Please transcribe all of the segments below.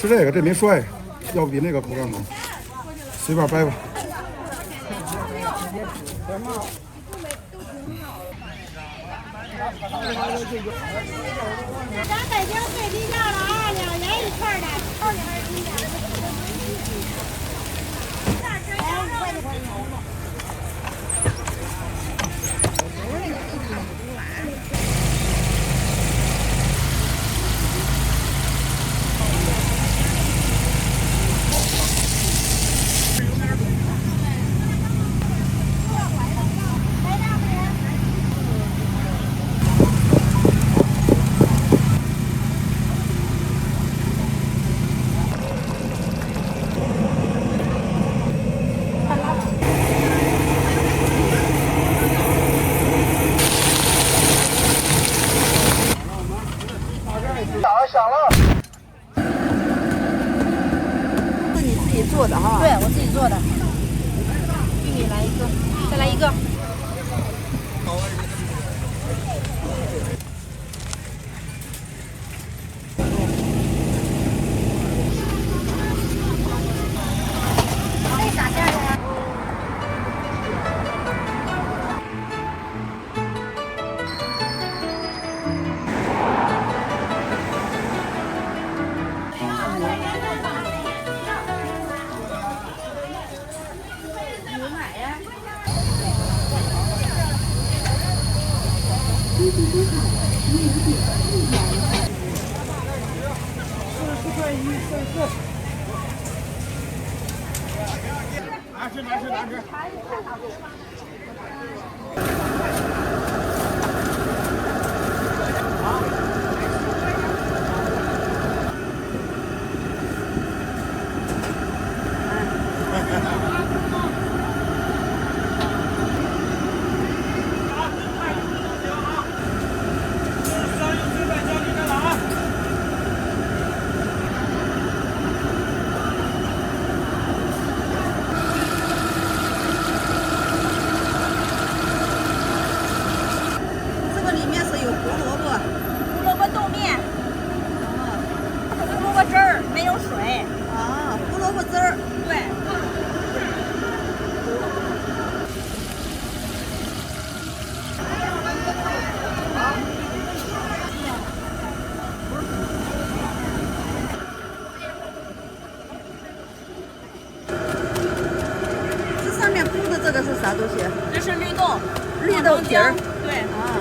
吃这个，这没摔，要不比那个口感好。随便掰吧。咱北京最低价了啊，2元一串的，到底还是低价？是你自己做的哈？对，我自己做的。玉米来一个，再来一个。那啥价的呀？拿吃。这个里面是有胡萝卜，胡萝卜豆面，胡萝卜汁儿，没有水。啊，胡萝卜汁儿。对。这上面铺的这个是啥东西？这是绿豆，绿豆皮儿。对，啊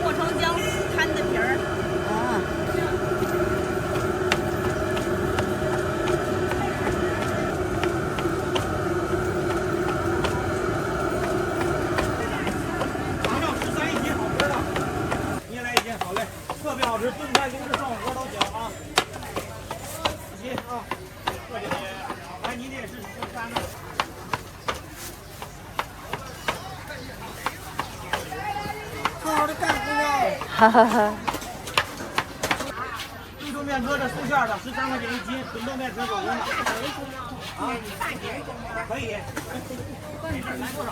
磨成浆摊的皮儿。啊。尝尝13一斤好吃的，你也来一斤，好嘞，特别好吃，炖菜、零食、涮火锅都行啊。一斤啊，特别来，你这也是13的。好好的干，姑娘。哈哈哈。贵州面疙瘩素馅的，13块钱一斤，纯豆面纯手工的。啊，可以。没事，来多少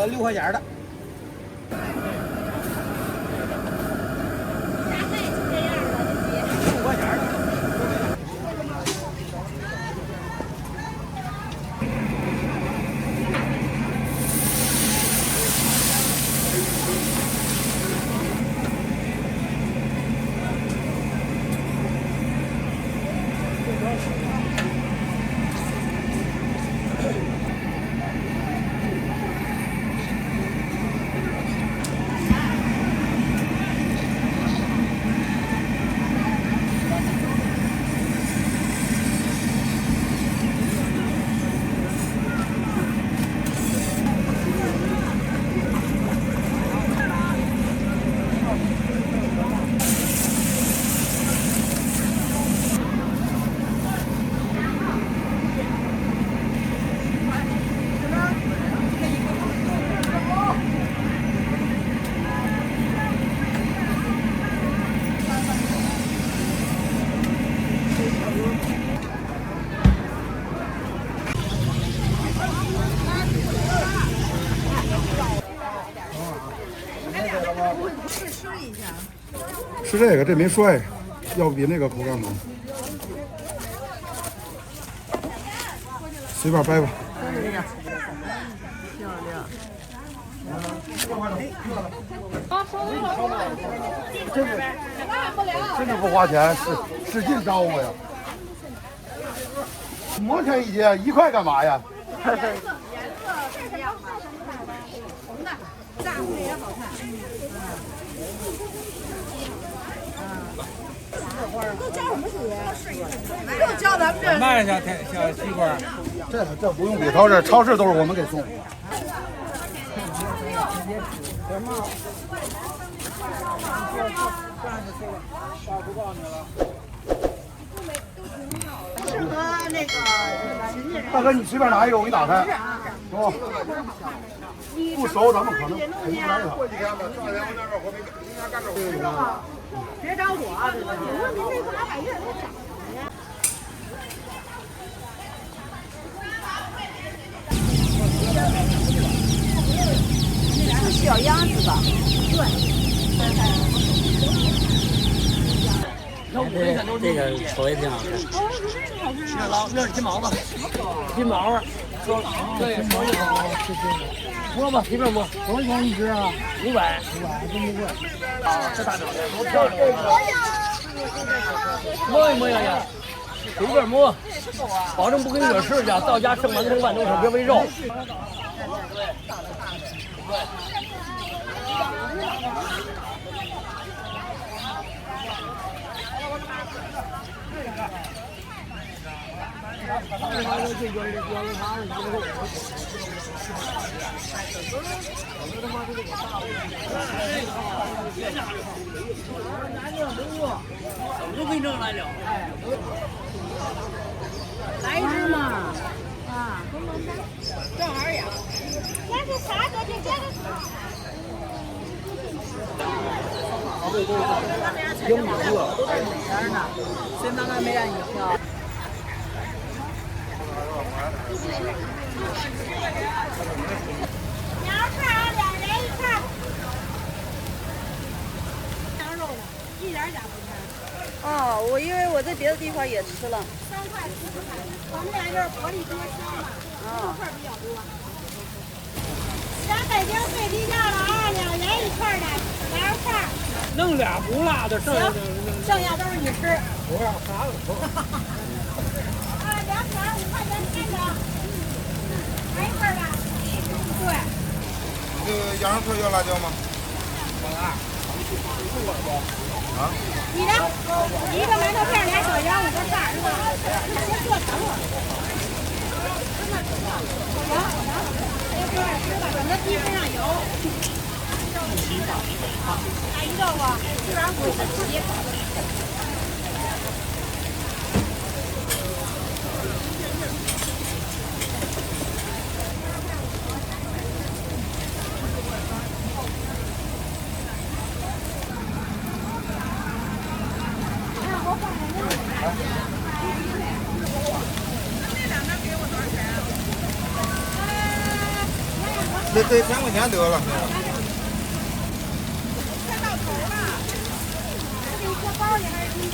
？6块钱的。5块钱的。吃这个，这没摔，要不比那个口感好。随便掰吧。哎呀，漂亮。真的不花钱，使劲招呼呀。毛钱一斤，1块干嘛呀？又叫咱们这卖小西瓜，这不用比，超市都是我们给送。适合那个大哥，你随便拿一个，我给你打开。哦，不熟，咱们可能赔不来它。别找我啊！是小鸭子吧？这个口味挺好吃。那是金毛子，金毛啊，对，摸吧，随便摸。多少钱一只啊？500，真不贵。这大脑袋多漂亮！摸一摸呀呀，随便摸，保证不给你惹事去。到家剩完剩饭都是别喂肉。怎么就给你弄来了？来一只嘛！啊，正好养。这是啥的？这是。挺不错，都在里边呢，谁慢慢没让你挑。2串啊，2人1串。羊肉的，一点也不甜。哦，我以为我在别的地方也吃了。3块4块，我们俩就是薄利多销嘛，块比较多。咱北京最低价了啊，2人1串的2串。弄俩不辣的，剩下剩下都是你吃。不是啥了。啊，2串5块钱3张，来一份吧。对。这个羊肉串要辣椒吗？啊？一个馒头片，2小羊，5个串，是吧？先做成了。行，等它鸡身上油。大鱼豆腐，这边滚的鸡。这1000块钱得了。快到头了，这一个包里还是挺大。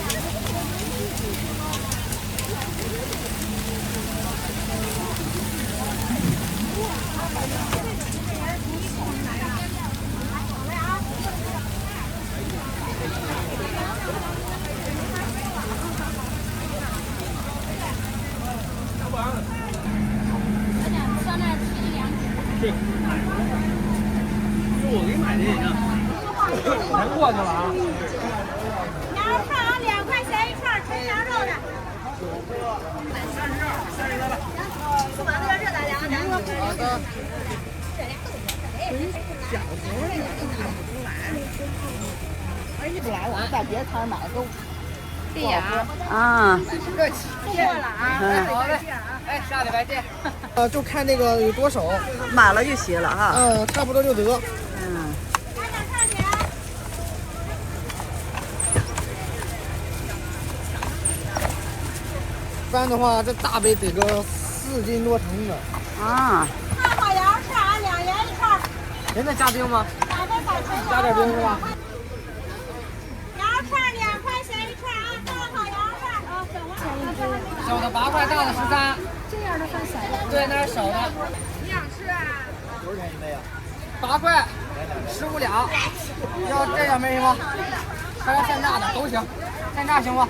我给你买的呢，全过去了啊。羊肉串啊，2块钱1串，纯羊肉的。32个了。不忙的热大凉的。好的。小时候那个看不出来，而且不来我们在别的摊买的都。对呀。啊。热气。过了啊。好嘞。哎，下礼拜见。就看这个有多少，买了就行了哈。差不多就得。嗯。一般的话，这大杯得个4斤多成的。啊。看好羊肉串啊，2元1串。人再加冰吗？加点冰加点冰是吧？羊肉串小的8块，大的13。这样的算小的。对，那是小的。你想吃啊？多少钱一杯啊？8块，15两。要这样没行吗？还要现榨的都行，现榨行吗？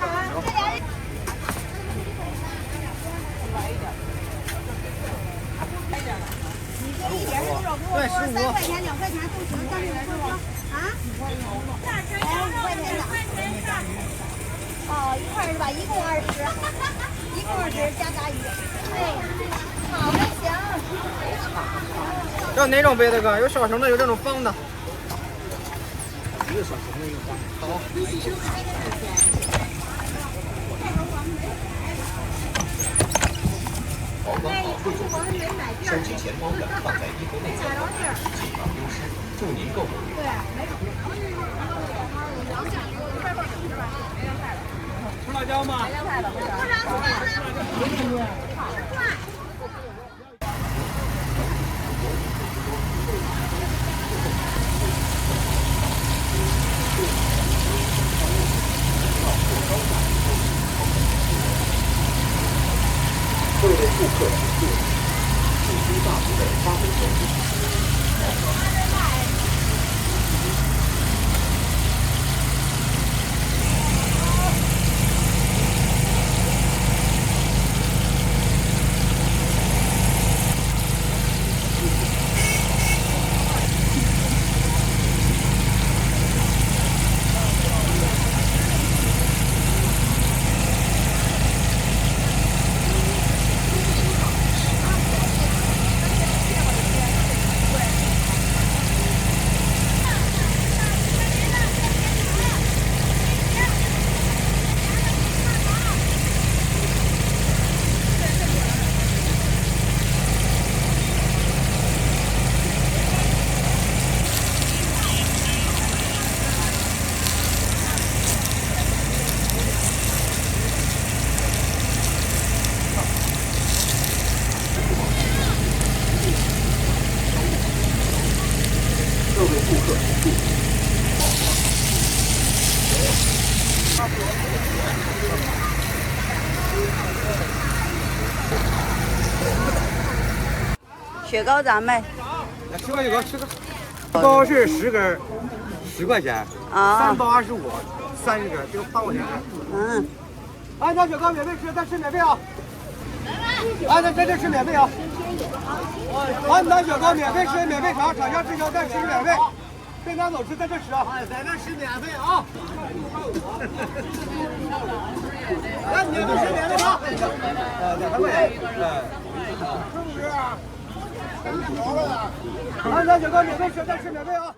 对，15。3块钱、2块钱都行，但是啊，5块钱的。哦，1块是吧？一共20，一共20加炸鱼。对，好的行。要哪种杯子哥？有小型的，有这种方的。一个小型的，一个方的。好。手机钱包的放在衣服内侧，谨防丢失。祝您购物愉快。吃辣椒吗？各位顾客请注意，巨资大幅的花费手机。各位顾客注意。雪糕咋卖？ 10块1个，吃个。包是10根，10块钱。啊。 3包25，30根，这个8块钱。嗯。安家雪糕免费吃，但吃免费啊！安家在这吃免费啊！安南雪糕免费吃，免费尝，厂家滞销，但吃免费。别拿走吃，在这吃啊！在这吃免费啊！那你不吃免费吗？2块钱。是不是？安南雪糕免费吃，但吃免费啊！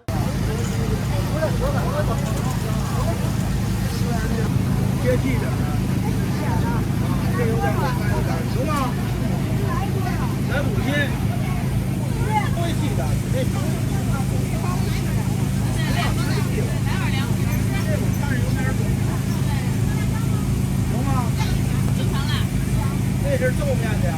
接地的。 行吗？来5斤，会记的。行吗？这是皱面的呀。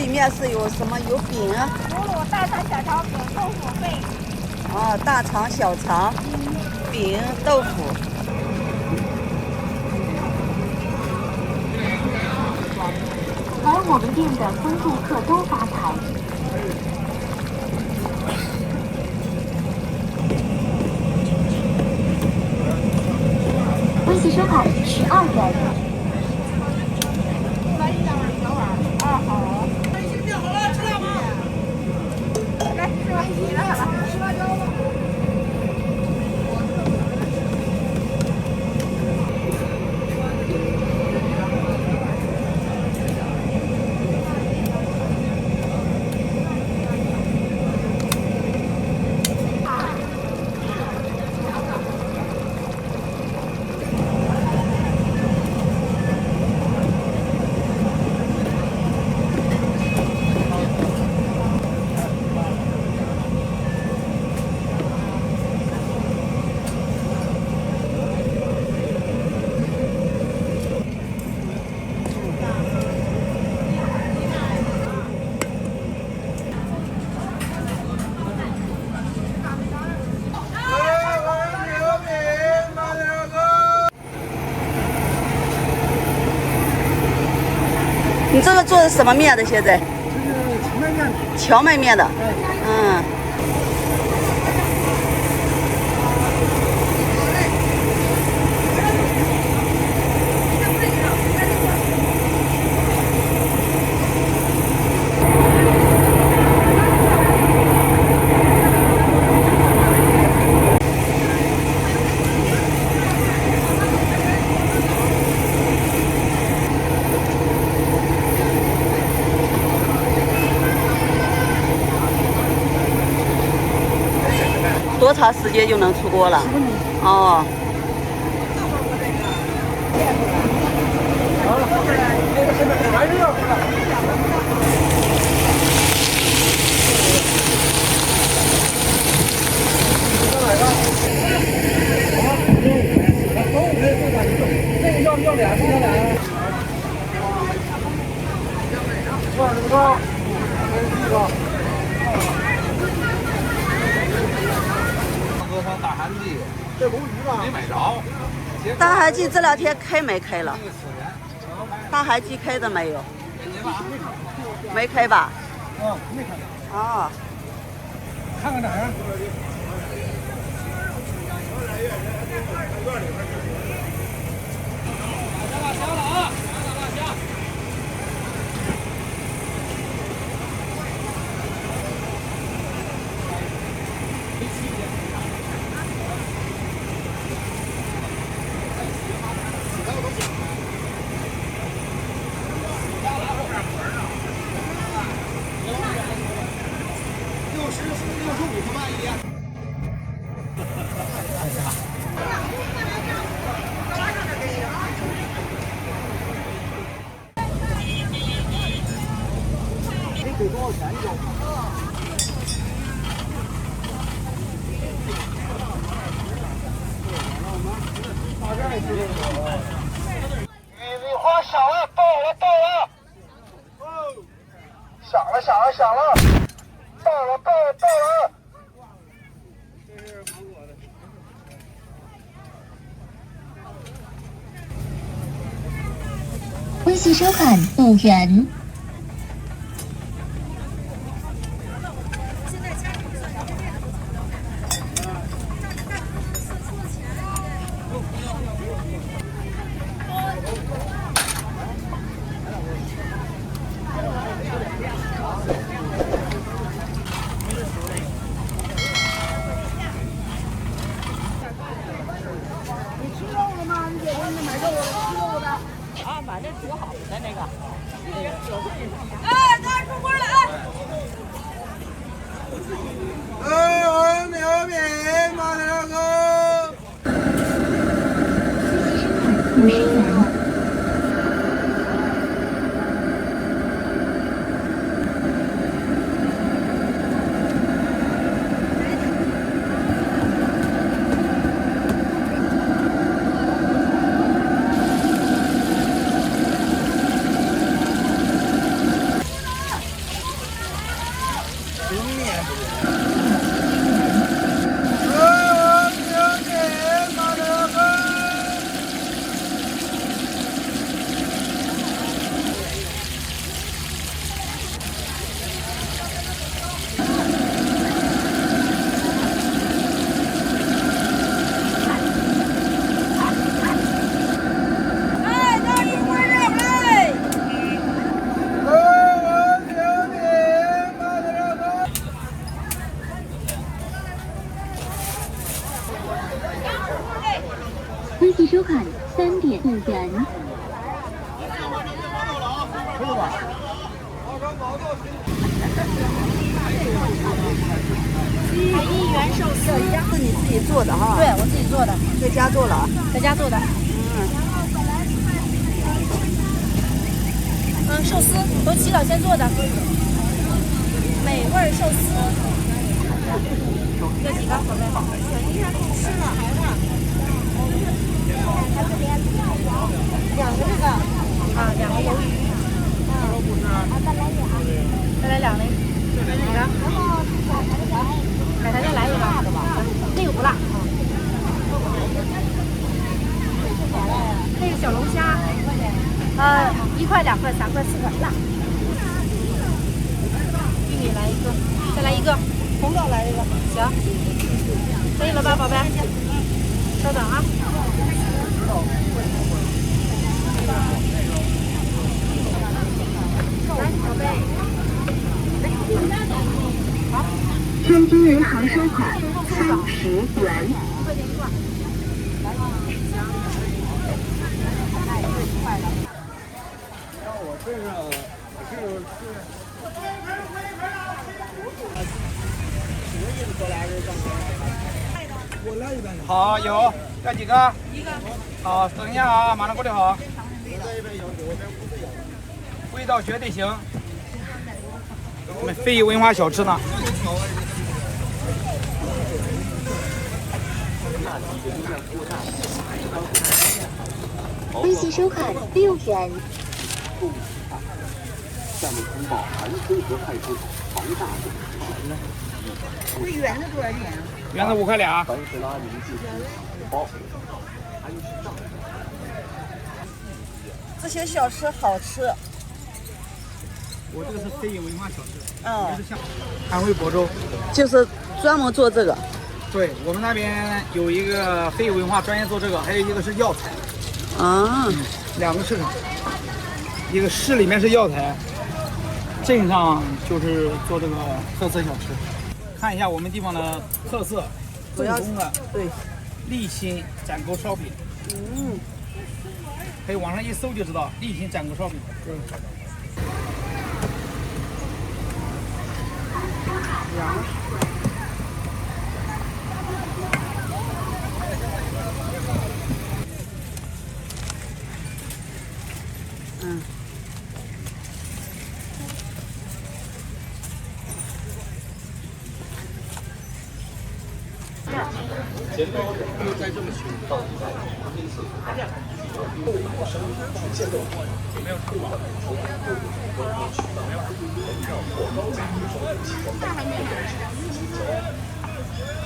里面是有什么？有饼啊？葫芦、大肠、小肠饼、豆腐贝。哦，大肠、小肠、饼、豆腐。来我们店的风顾客都发财。微信收款12元。你这个做的什么面的？现在？荞麦面的。嗯。多长时间就能出锅了？哦。大韩记，这鲈鱼吧没买着。大韩记这2天开没开了？大韩记开着没有？没开吧？没开。哦。看看哪儿？行了啊！给多少钱就？玉米花响了，到了，到了！哦，响了，响了，响了！到了，到了，到了！这是芒果的。微信收款5元。买那多好的那个。哎，大出锅了啊！牛皮，马大哥。50元。微信收看3.5元。1元寿司，是你自己做的哈？对我自己做的，在家做了啊？在家做的。寿司都洗澡先做的，美味寿司。这几个好嘞，吃了。2个这个啊，2个鱿鱼。再来2嘞。哪个？海苔再来1个，那个不辣。那个小龙虾，1块、2块、3块、4块，辣。玉米来1个，再来1个，红枣来1个，行，可以了吧，宝贝？稍等啊。来，宝贝。好。天津银行收款30元。好，有，要几个？1个。好，等一下啊，马上过来好。味道绝对行。我们非遗文化小吃呢。微信收看6元。下面通报南通河派出所防大队。这圆的多少钱？圆的5块2。凡是拉您进行包。这些小吃好吃。我这个是非遗文化小吃，哦，就是像安徽亳州，就是专门做这个。对我们那边有一个非遗文化专业做这个，还有一个是药材，啊2个市场，一个市里面是药材，镇上就是做这个特色小吃。看一下我们地方的特色，正宗的对，立新斩沟烧饼，可以网上一搜就知道立新斩沟烧饼。对。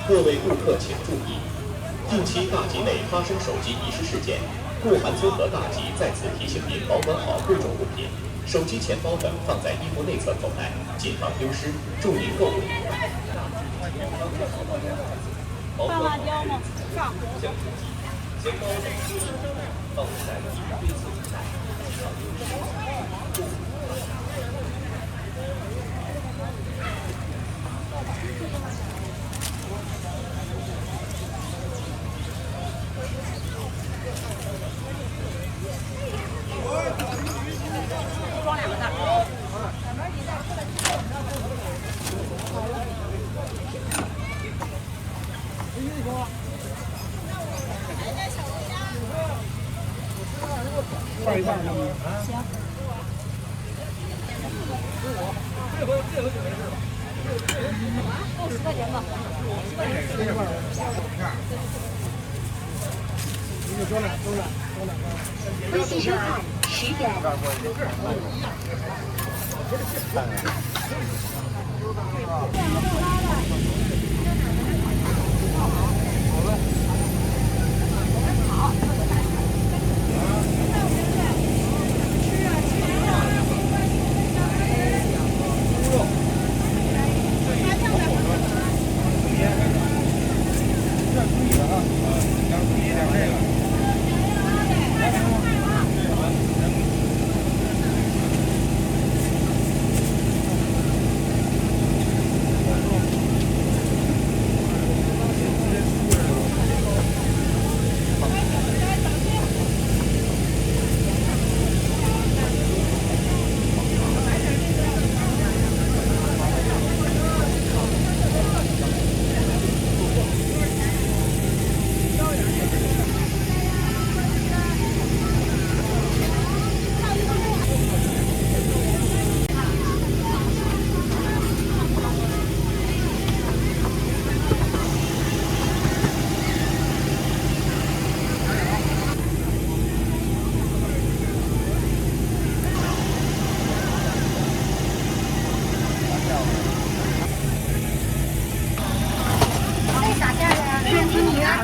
各位顾客请注意，近期大集内发生手机遗失事件，顾韩村和大集在此提醒您保管好贵重物品，手机、钱包等放在衣服内侧口袋，谨防丢失。祝您购物愉快。放辣椒吗？放。钱包等物品放在衣服内侧口袋，谨防丢失。装2个袋。放一半行。行。50块钱吧。微信收看10元。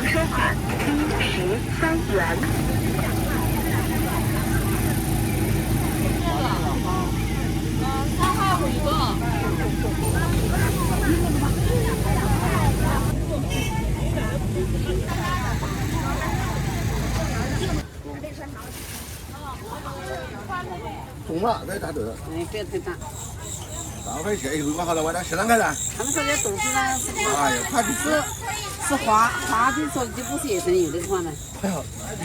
车款113元。中了，这大豆。哎，这太大。上回去如果好了，我俩吃啷个噻？他们说这豆子呢，哎呀，他是花的，说的就不是野生有的款呢。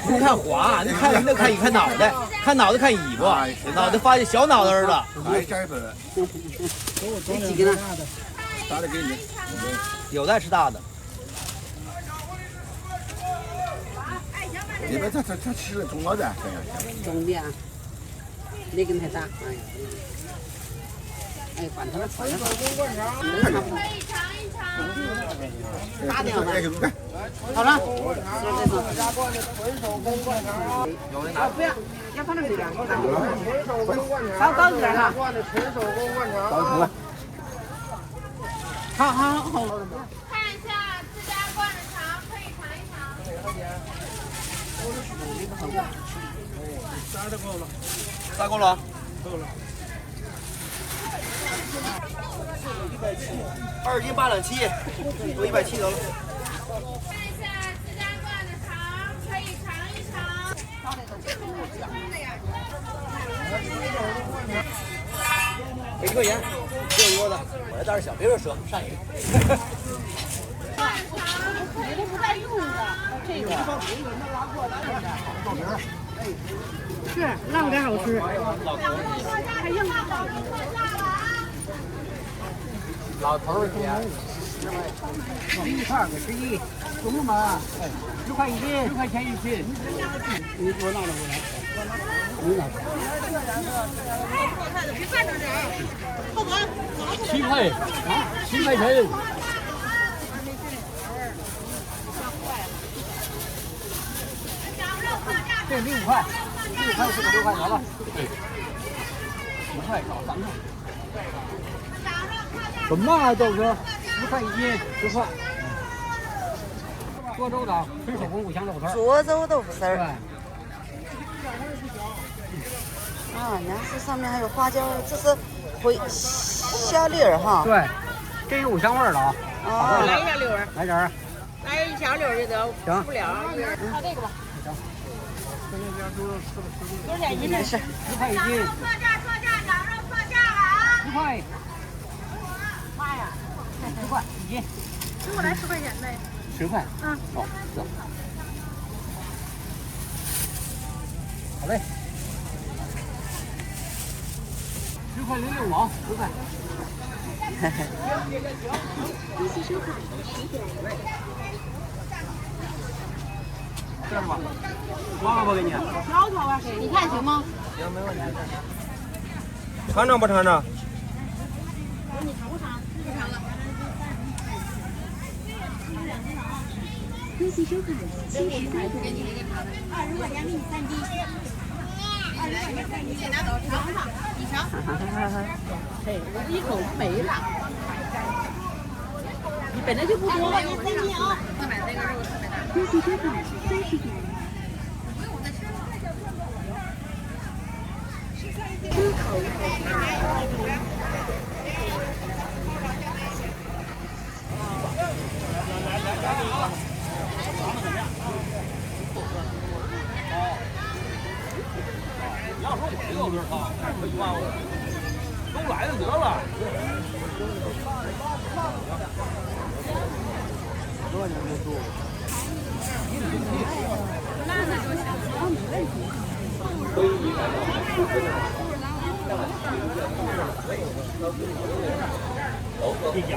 你看花，你能看一看脑袋，看脑袋看尾巴，脑袋发现小脑袋了。哎，加一份。这几个呢？大的给你。有的吃大的。这边他吃了中了噻，中的啊，那根太大，哎呀。哎，管他了，管他了，能差不多。大点吧。好了，说这个。不要，要放那个点。稍高一点了。高出来。好。看一下自家灌的肠，可以尝一尝。咋够了？够了。 2斤8两7，都170得了。看一下自家灌的肠，可以尝一尝。1块钱，6多的，我这胆儿小，别说折，上瘾。灌肠绝对不带用的，这个是浪点好吃。还硬到老头儿钱，12个11，中嘛，10块1斤，10块钱1斤。你给我拿了过来，你拿。7块，7块钱。这6块，6块是个6块得了。10块少3块。 什么啊，豆子？10块1斤，10块。涿州的纯手工五香豆腐丝。涿州豆腐丝儿。对。啊，你看这上面还有花椒，这是虾粒儿哈。对，这有五香味儿的啊。啊，来一下溜儿，来点儿。来一小溜儿就得，行。不了，靠这个吧。行。多点1斤是10块1斤。特价，羊肉特价了啊！10块。妈呀！10块1斤。给我来10块钱呗。10块。嗯。哦，是。好嘞。10块06毛，10块。这是吧？光了不给你？条条啊，你看行吗？行，没问题。尝尝不尝尝？你尝不尝？不尝了。恭喜收看70块给你一个尝的，20块钱给你3斤。20块钱3斤，拿走尝尝，你尝。嘿，我一口没了。你本来就不多，你3斤啊。再买这个肉特别大。恭喜收看30元。出口。要说我这个歌啊，1万5，都来了得了。多少年没做过？那就行，没问题。这家。